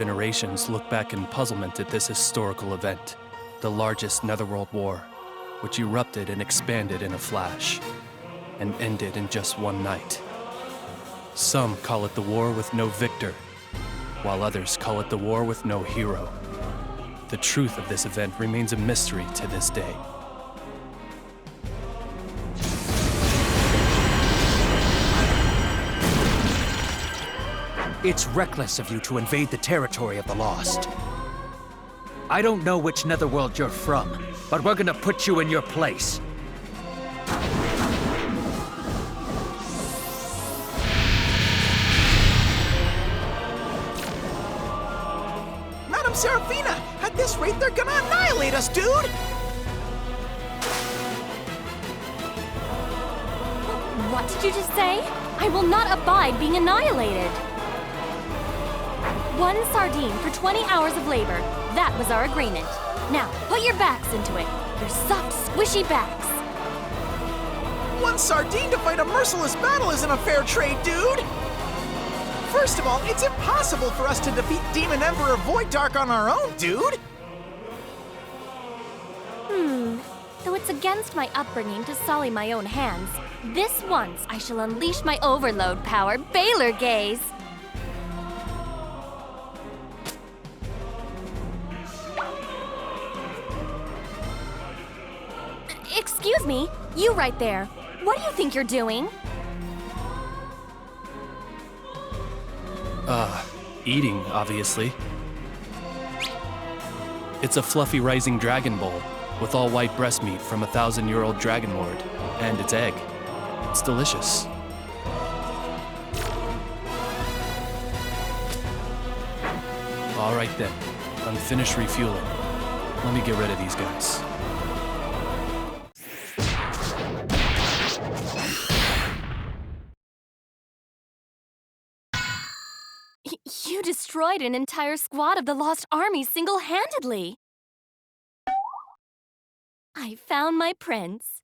Generations look back in puzzlement at this historical event, the largest Netherworld war, which erupted and expanded in a flash, and ended in just one night. Some call it the war with no victor, while others call it the war with no hero. The truth of this event remains a mystery to this day. It's reckless of you to invade the territory of the Lost. I don't know which Netherworld you're from, but we're gonna put you in your place. Madam Seraphina! At this rate, they're gonna annihilate us, dude! What did you just say? I will not abide being annihilated. 1 sardine for 20 hours of labor. That was our agreement. Now, put your backs into it. Your soft, squishy backs. 1 sardine to fight a merciless battle isn't a fair trade, dude! First of all, it's impossible for us to defeat Demon Emperor Void Dark on our own, dude! Though it's against my upbringing to sully my own hands, this once I shall unleash my overload power, Baylor Gaze! Excuse me, you right there. What do you think you're doing? Eating, obviously. It's a fluffy rising dragon bowl with all white breast meat from a 1,000-year-old dragon lord, and its egg. It's delicious. All right then, I'm finished refueling. Let me get rid of these guys. You destroyed an entire squad of the Lost Army single-handedly. I found my prince.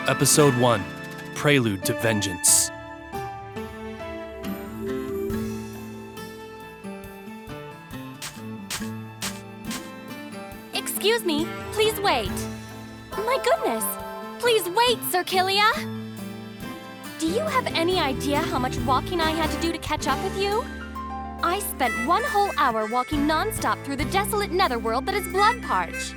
Episode 1, Prelude to Vengeance. Excuse me, please wait. My goodness, please wait, Sir Killia. Do you have any idea how much walking I had to do to catch up with you? I spent 1 whole hour walking non-stop through the desolate netherworld that is blood parch.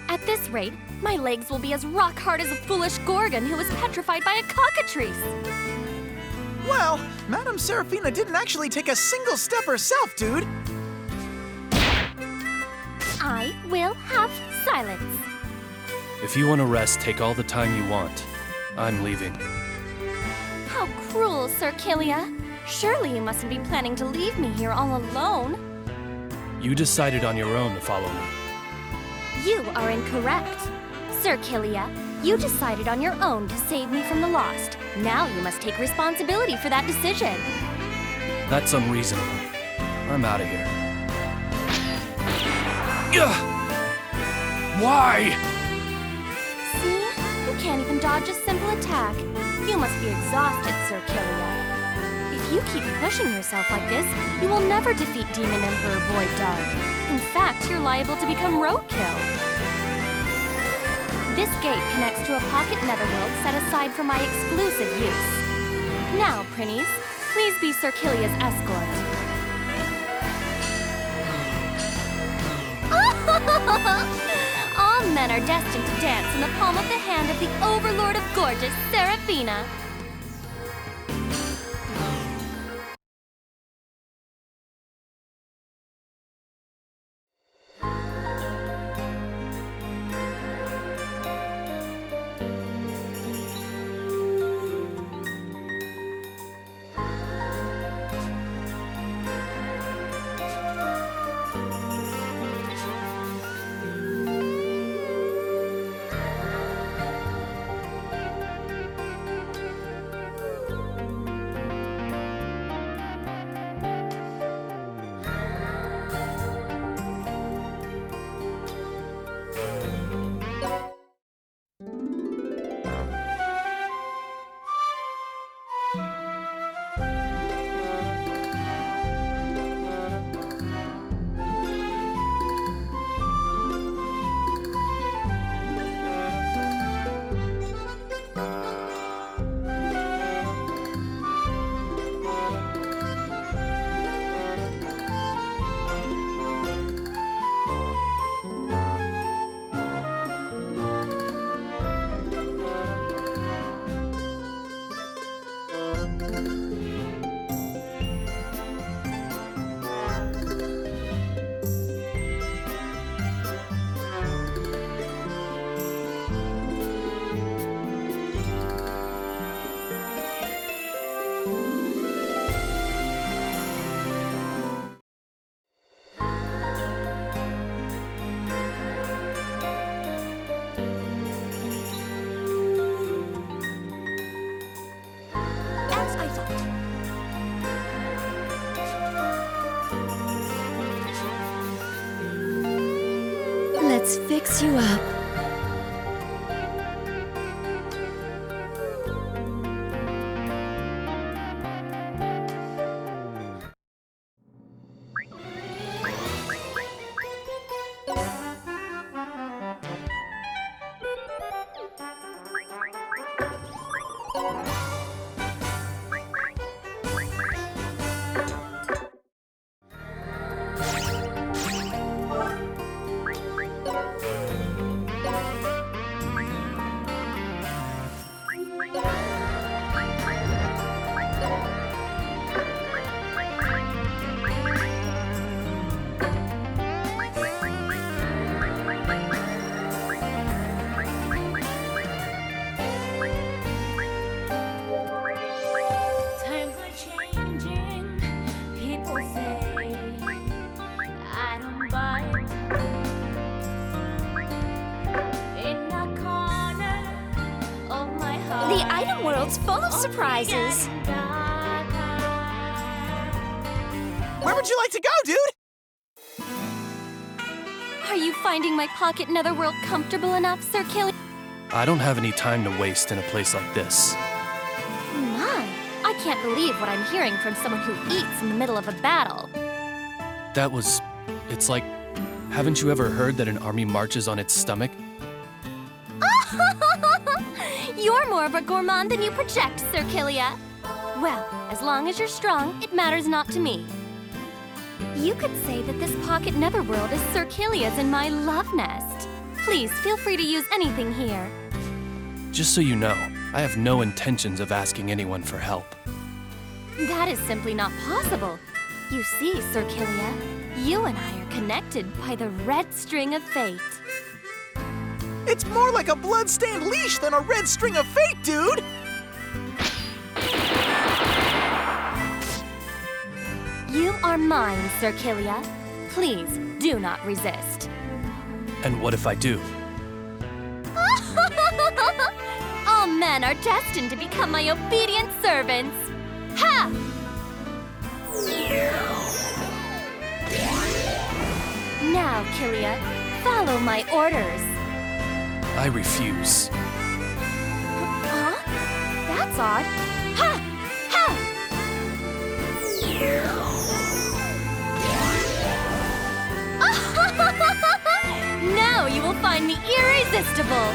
At this rate, my legs will be as rock hard as a foolish Gorgon who was petrified by a cockatrice. Well, Madam Seraphina didn't actually take a single step herself, dude. we will have silence. If you want to rest, take all the time you want. I'm leaving. How cruel, Sir Kilia. Surely you mustn't be planning to leave me here all alone. You decided on your own to follow me. You are incorrect. Sir Kilia, you decided on your own to save me from the lost. Now you must take responsibility for that decision. That's unreasonable. I'm out of here. Ugh! Why? See? You can't even dodge a simple attack. You must be exhausted, Sir Kilia. If you keep pushing yourself like this, you will never defeat Demon Emperor Void Dark. In fact, you're liable to become roadkill. This gate connects to a pocket netherworld set aside for my exclusive use. Now, Prinnies, please be Sir Kilia's escort. All men are destined to dance in the palm of the hand of the Overlord of Gorgeous, Seraphina. Let's fix you up. The item world's full of surprises. Where would you like to go, dude? Are you finding my pocket netherworld comfortable enough, Sir Kilia? I don't have any time to waste in a place like this. My, I can't believe what I'm hearing from someone who eats in the middle of a battle. It's like, haven't you ever heard that an army marches on its stomach? You're more of a gourmand than you project, Sir Kilia. Well, as long as you're strong, it matters not to me. You could say that this pocket netherworld is Sir Kilia's and my love nest. Please, feel free to use anything here. Just so you know, I have no intentions of asking anyone for help. That is simply not possible. You see, Sir Kilia, you and I are connected by the red string of fate. It's more like a blood-stained leash than a red string of fate, dude! You are mine, Sir Kilia. Please do not resist. And what if I do? All men are destined to become my obedient servants. Ha! Now, Kilia, follow my orders. I refuse. Huh? That's odd. Ha! Ha! Now you will find me irresistible.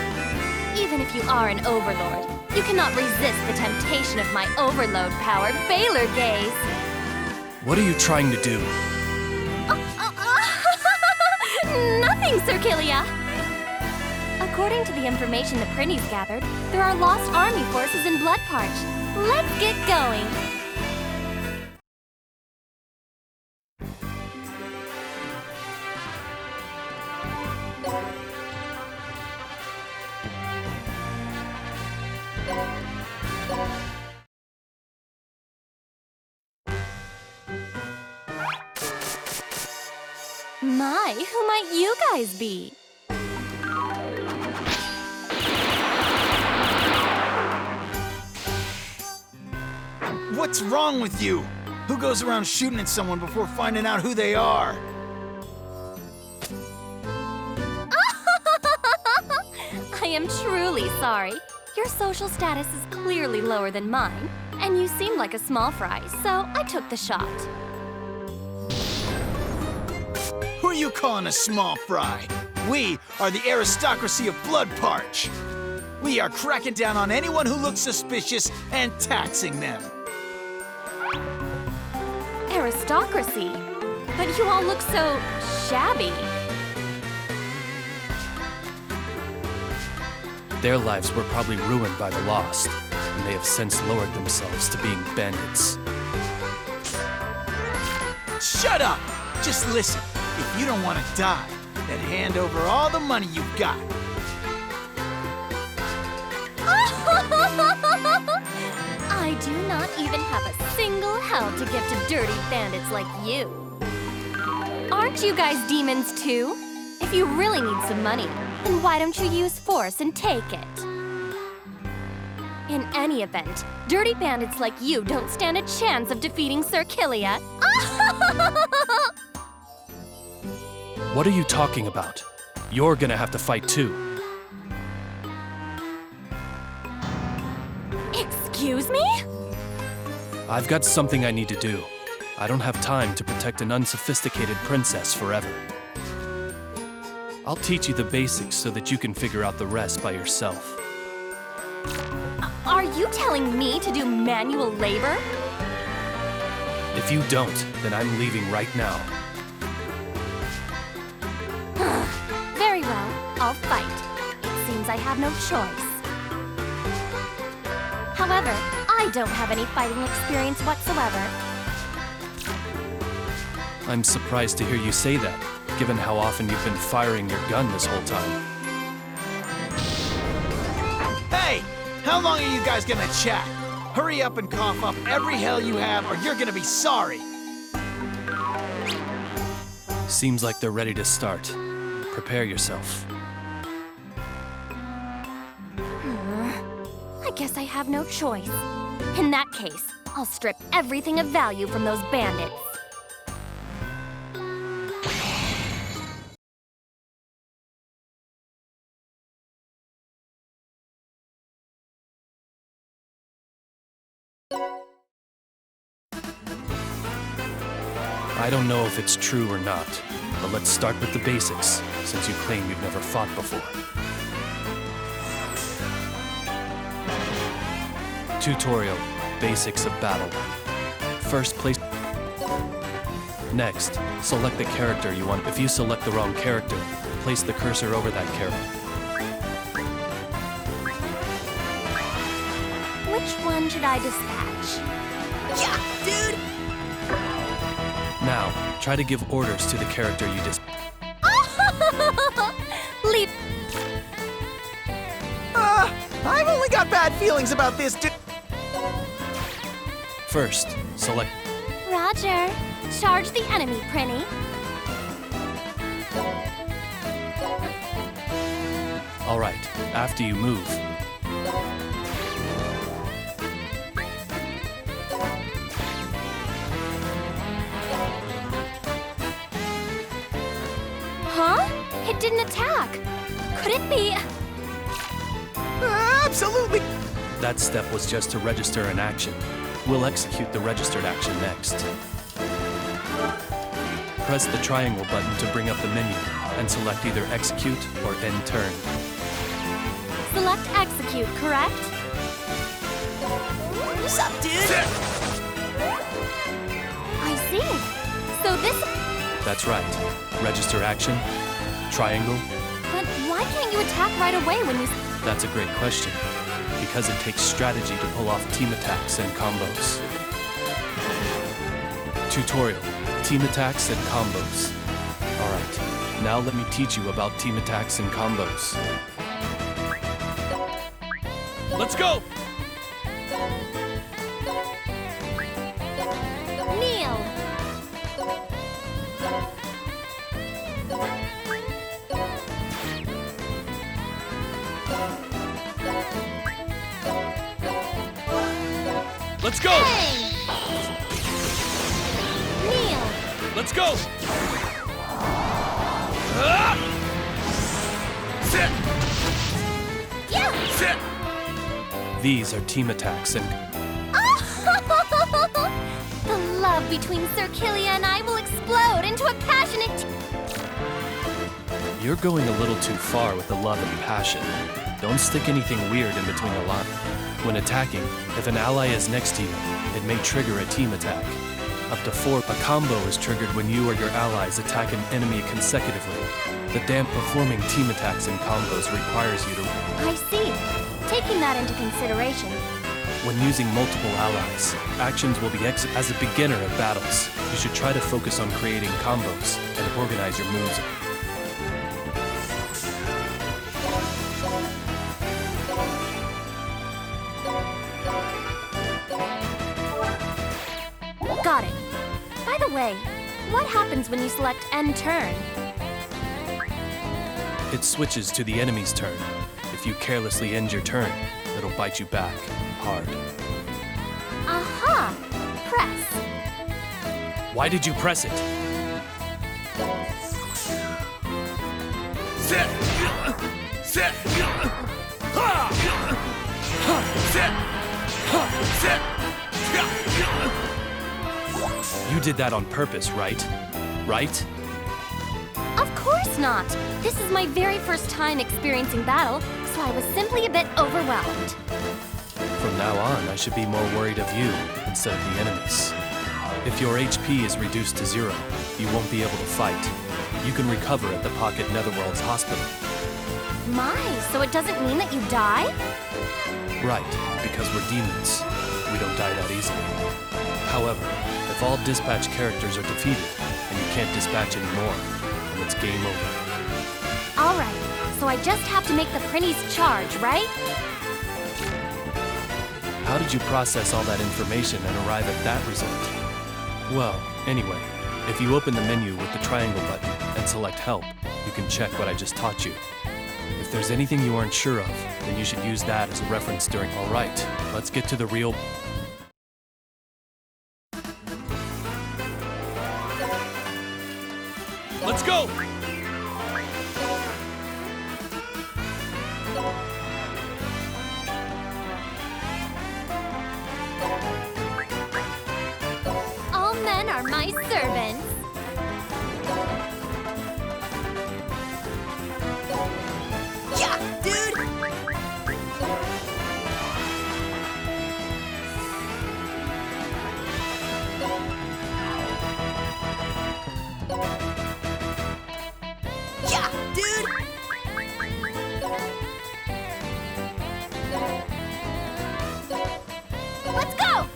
Even if you are an overlord, you cannot resist the temptation of my overload-powered Baylor gaze. What are you trying to do? Nothing, Sir Kilia. According to the information the Prinnies gathered, there are lost army forces in Bloodparch. Let's get going. My, who might you guys be? What's wrong with you? Who goes around shooting at someone before finding out who they are? I am truly sorry. Your social status is clearly lower than mine, and you seem like a small fry, so I took the shot. Who are you calling a small fry? We are the aristocracy of Bloodparch. We are cracking down on anyone who looks suspicious and taxing them. Aristocracy? But you all look so shabby. Their lives were probably ruined by the Lost, and they have since lowered themselves to being bandits. Shut up! Just listen. If you don't want to die, then hand over all the money you've got. I do not even have a single hell to give to dirty bandits like you. Aren't you guys demons too? If you really need some money, then why don't you use force and take it? In any event, dirty bandits like you don't stand a chance of defeating Sir Kilia. What are you talking about? You're gonna have to fight too. Excuse me? I've got something I need to do. I don't have time to protect an unsophisticated princess forever. I'll teach you the basics so that you can figure out the rest by yourself. Are you telling me to do manual labor? If you don't, then I'm leaving right now. Very well, I'll fight. It seems I have no choice. However, I don't have any fighting experience whatsoever. I'm surprised to hear you say that, given how often you've been firing your gun this whole time. Hey! How long are you guys gonna chat? Hurry up and cough up every hell you have, or you're gonna be sorry! Seems like they're ready to start. Prepare yourself. I guess I have no choice. In that case, I'll strip everything of value from those bandits. I don't know if it's true or not, but let's start with the basics, since you claim you've never fought before. Tutorial, Basics of Battle. First, place... Next, select the character you want. If you select the wrong character, place the cursor over that character. Which one should I dispatch? Yeah, dude! Now, try to give orders to the character you Leap. I've only got bad feelings about this. First, select. Roger. Charge the enemy, Prinny. All right, after you move. Huh? It didn't attack. Could it be? Absolutely. That step was just to register an action. We'll execute the registered action next. Press the triangle button to bring up the menu and select either execute or end turn. Select execute, correct? What's up, dude? I see. So this... That's right. Register action, triangle. But why can't you attack right away when you... That's a great question. Because it takes strategy to pull off team attacks and combos. Tutorial. Team attacks and combos. Alright, now let me teach you about team attacks and combos. Let's go! Kneel. Let's go! Hey! Kneel. Let's go! Ah! Sit! Yeah! Sit! These are team attacks and... The love between Sir Killia and I will explode into a passionate... You're going a little too far with the love and passion. Don't stick anything weird in between the lines. When attacking, if an ally is next to you, it may trigger a team attack. Up to 4, a combo is triggered when you or your allies attack an enemy consecutively. The damp performing team attacks and combos requires you to... I see. Taking that into consideration. When using multiple allies, actions will be as a beginner at battles. You should try to focus on creating combos and organize your moves. Got it. By the way, what happens when you select end turn? It switches to the enemy's turn. If you carelessly end your turn, it'll bite you back hard. Aha! Press. Why did you press it? Sit! Sit! Sit! Sit! You did that on purpose, right? Right? Of course not. This is my very first time experiencing battle, so I was simply a bit overwhelmed. From now on, I should be more worried of you instead of the enemies. If your HP is reduced to 0, you won't be able to fight. You can recover at the Pocket Netherworld's hospital. My, so it doesn't mean that you die? Right, because we're demons. We don't die that easily. However, if all dispatch characters are defeated, and you can't dispatch anymore, then it's game over. Alright, so I just have to make the Prinny's charge, right? How did you process all that information and arrive at that result? Well, anyway, if you open the menu with the triangle button and select Help, you can check what I just taught you. If there's anything you aren't sure of, then you should use that as a reference during... Alright, let's get to the real... Let's go! All men are my servants. Yeah, dude! Yeah, dude! Let's go!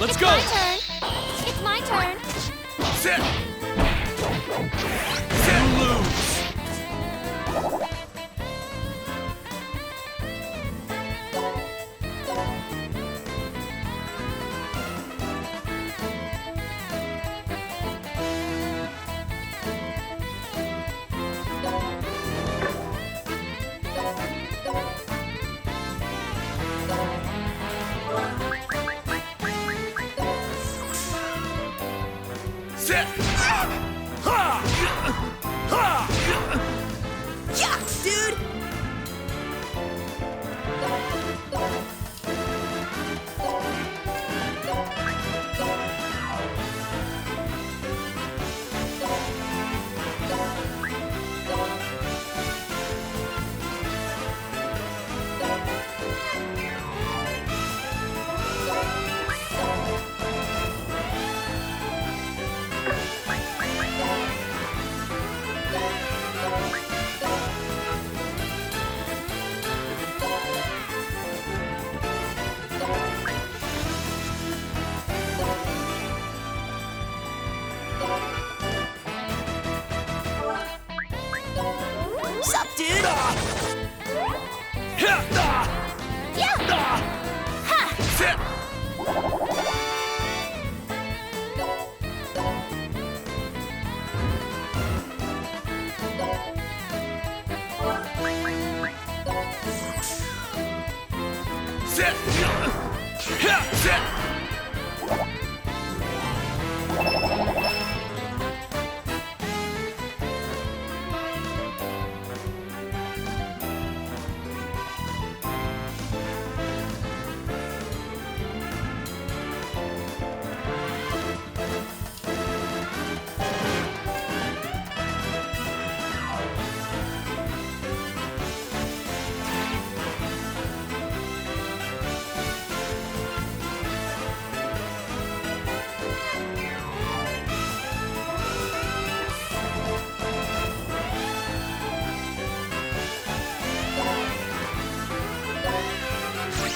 Let's It's go! my turn. It's my turn. Sit! You lose! Sit! Yeah, dude! Sup, dude? Yeah! Sit! Sit! Sit!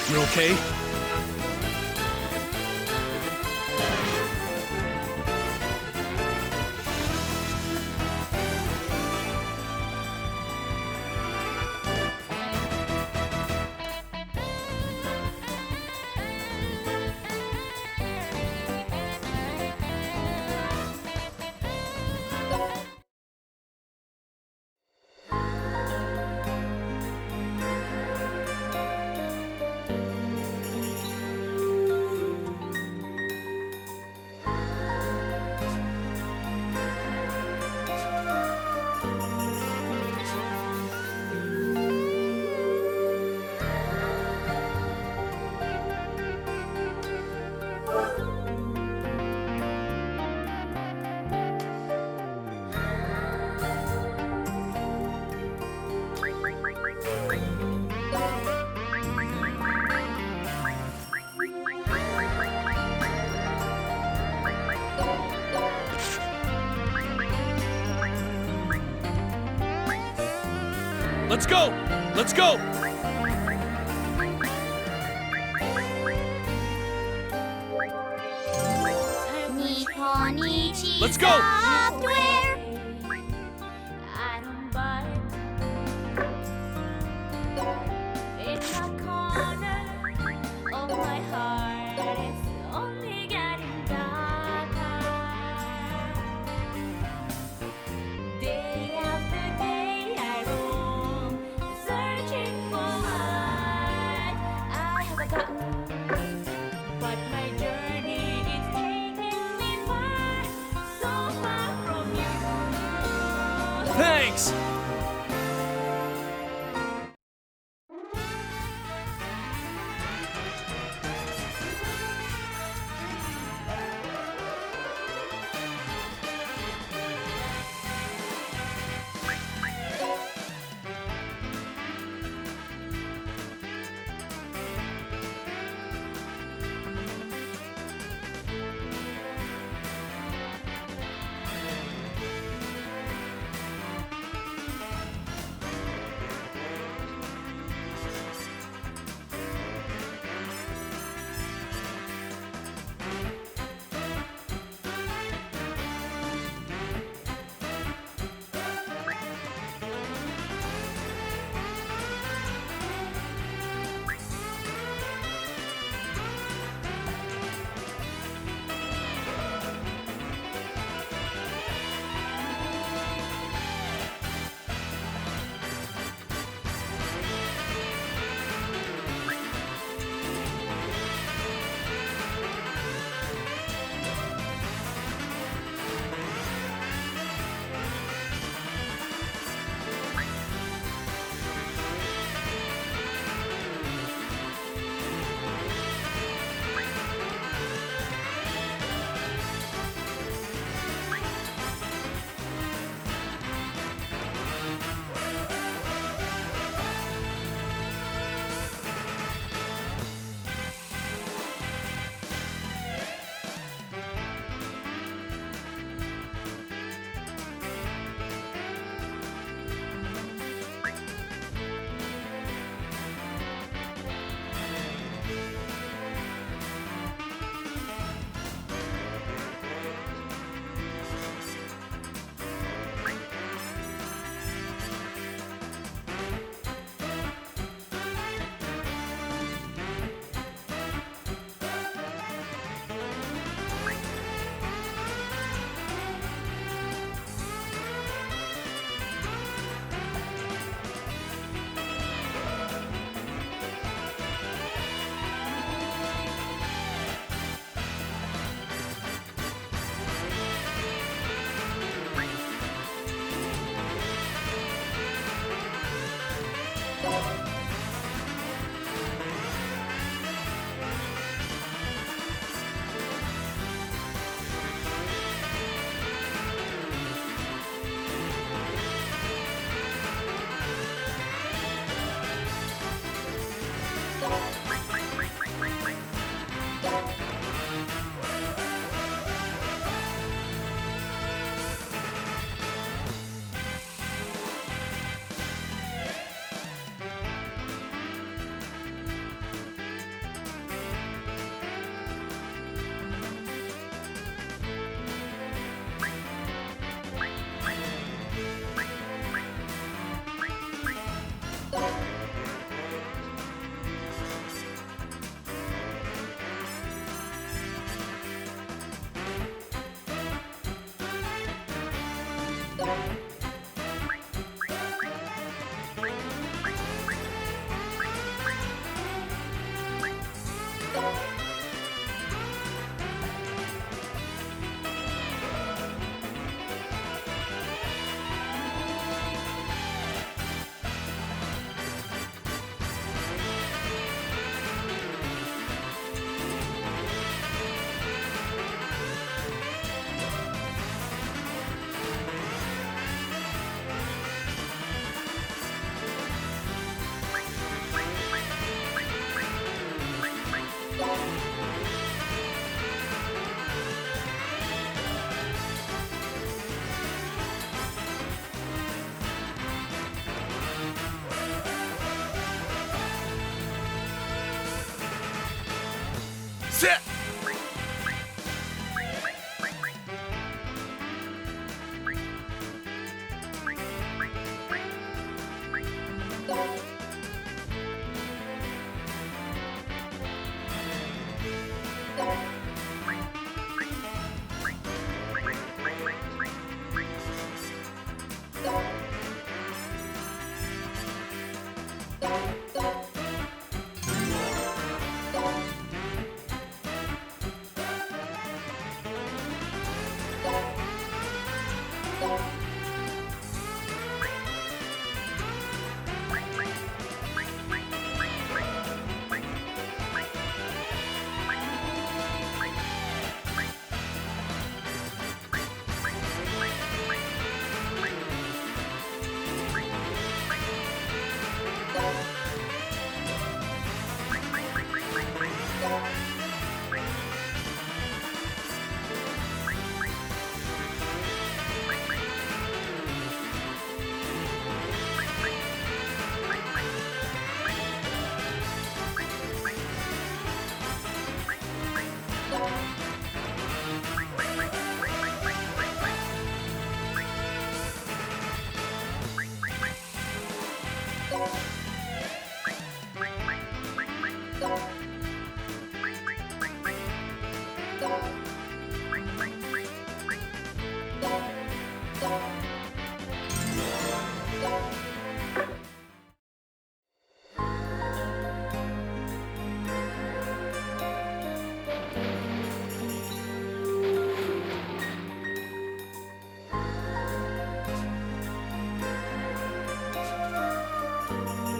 You okay? Let's go! Let's go! Let's go! Software. I don't buy it. In my corner of my heart, it's only getting darker. Day after day, I roam, searching for what I have forgotten. But my journey is taking me far, so far from you. Thanks! Sit!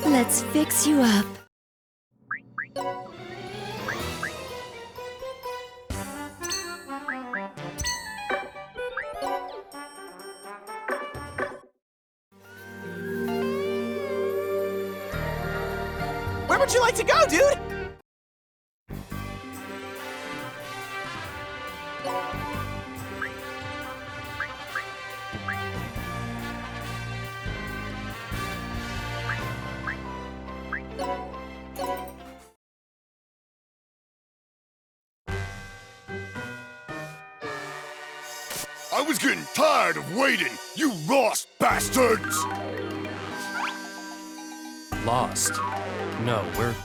Let's fix you up. Where would you like to go, dude? I was getting tired of waiting, you lost bastards! Lost? No, we're...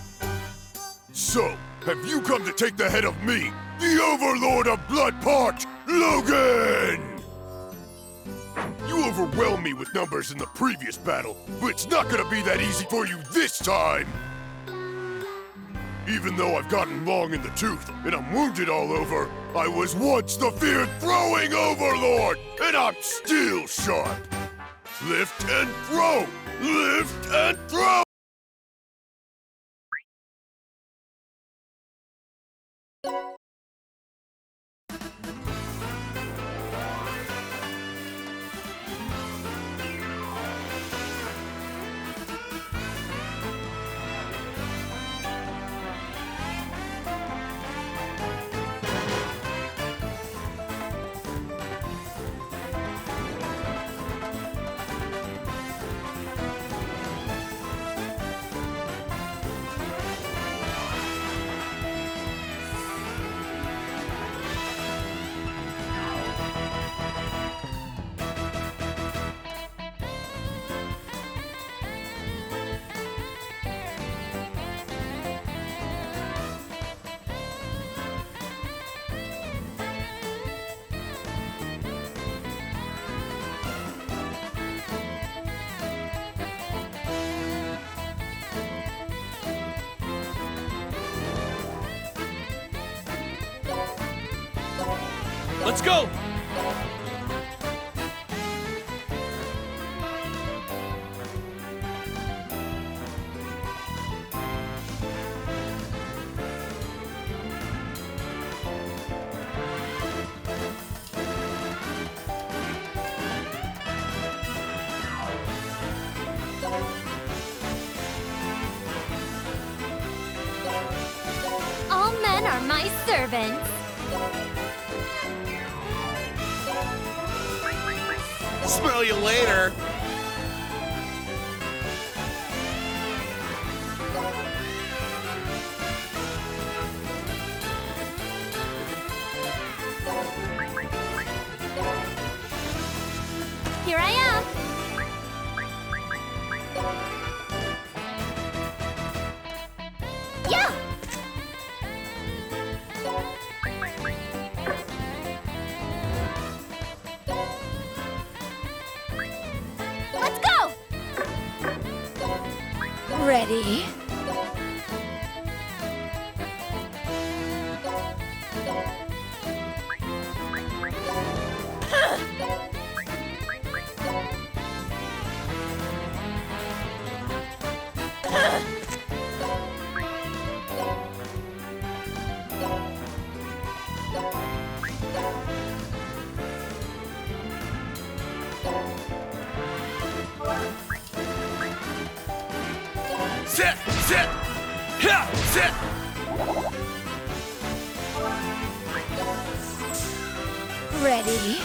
So, have you come to take the head of me, the Overlord of Bloodport, Logan? You overwhelmed me with numbers in the previous battle, but it's not gonna be that easy for you this time! Even though I've gotten long in the tooth and I'm wounded all over, I was once the feared throwing Overlord, and I'm still sharp! Lift and throw! Lift and throw! Let's go! All men are my servants. Smell you later. Here I am. Yeah! Let's go! Ready? Sit! Sit! Yeah! Sit! Ready?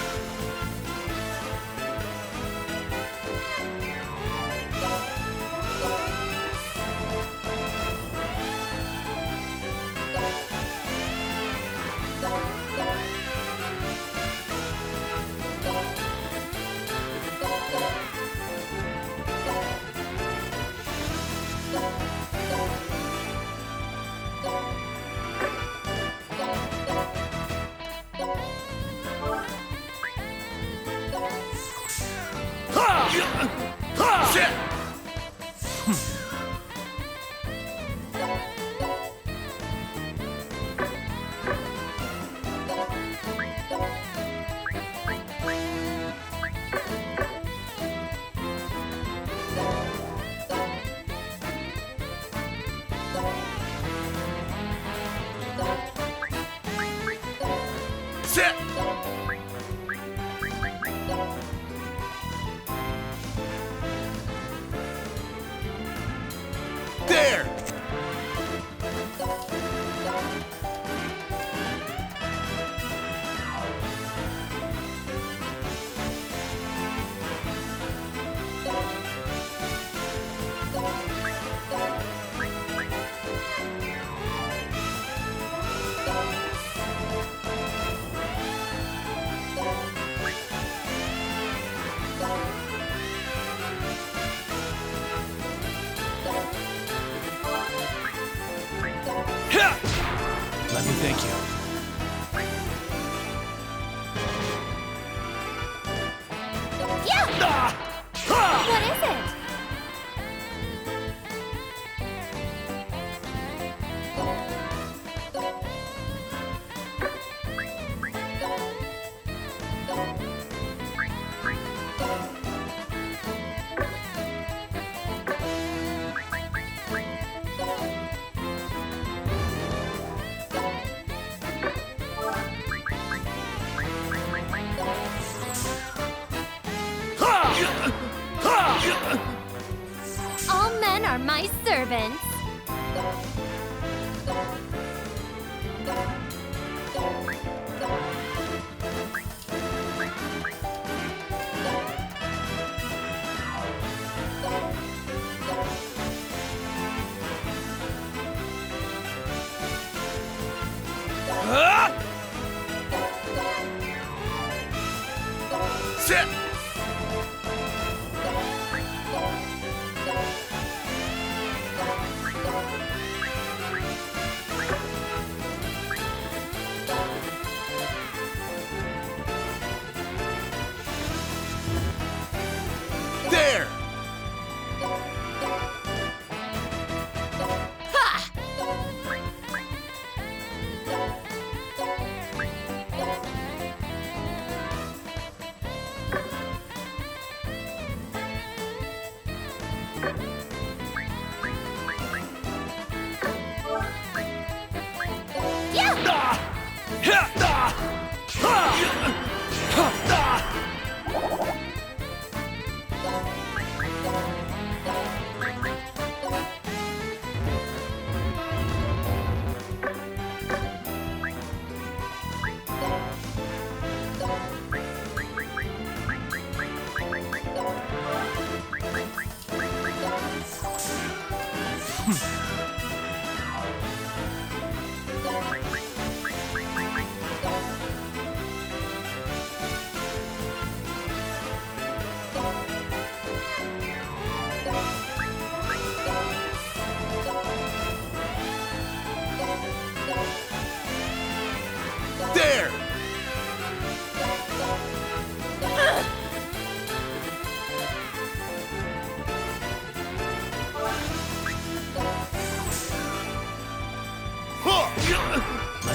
Sit! Sit! There! Yeah! Let me thank you. Yeah! What is it? All men are my servants. Sit! There!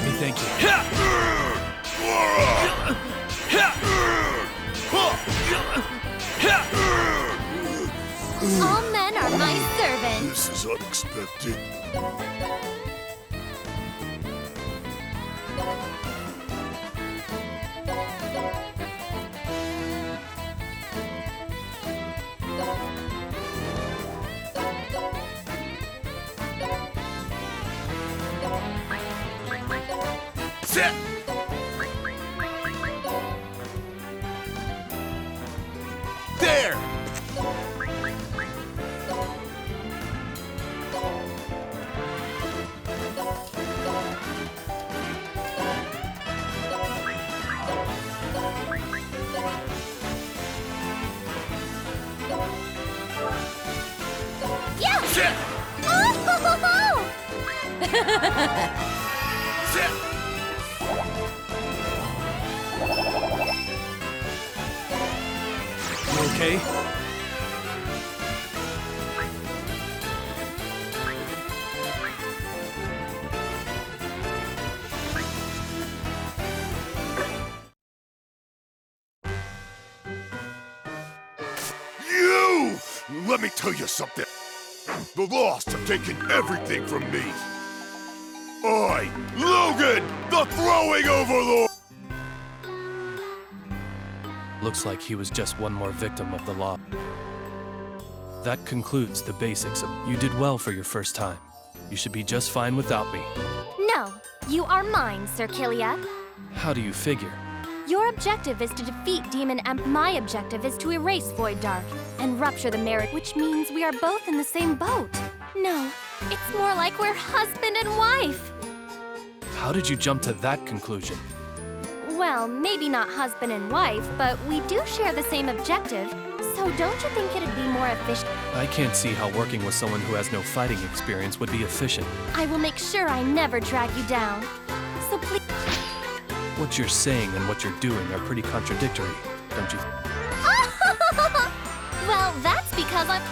me thank you. All men are my servants. This is unexpected. Sit! There! Yeah! Sit! Oh! Sit! You okay? You! Let me tell you something. The Lost have taken everything from me. I, Logan, the Throwing Overlord! Looks like he was just one more victim of the law. That concludes the basics of... You did well for your first time. You should be just fine without me. No, you are mine, Sir Kilia. How do you figure? Your objective is to defeat Demon Emp. My objective is to erase Void Dark and rupture the marriage, which means we are both in the same boat. No, it's more like we're husband and wife. How did you jump to that conclusion? Well, maybe not husband and wife, but we do share the same objective. So don't you think it'd be more efficient? I can't see how working with someone who has no fighting experience would be efficient. I will make sure I never drag you down. So please... What you're saying and what you're doing are pretty contradictory, don't you? Well, that's because I'm...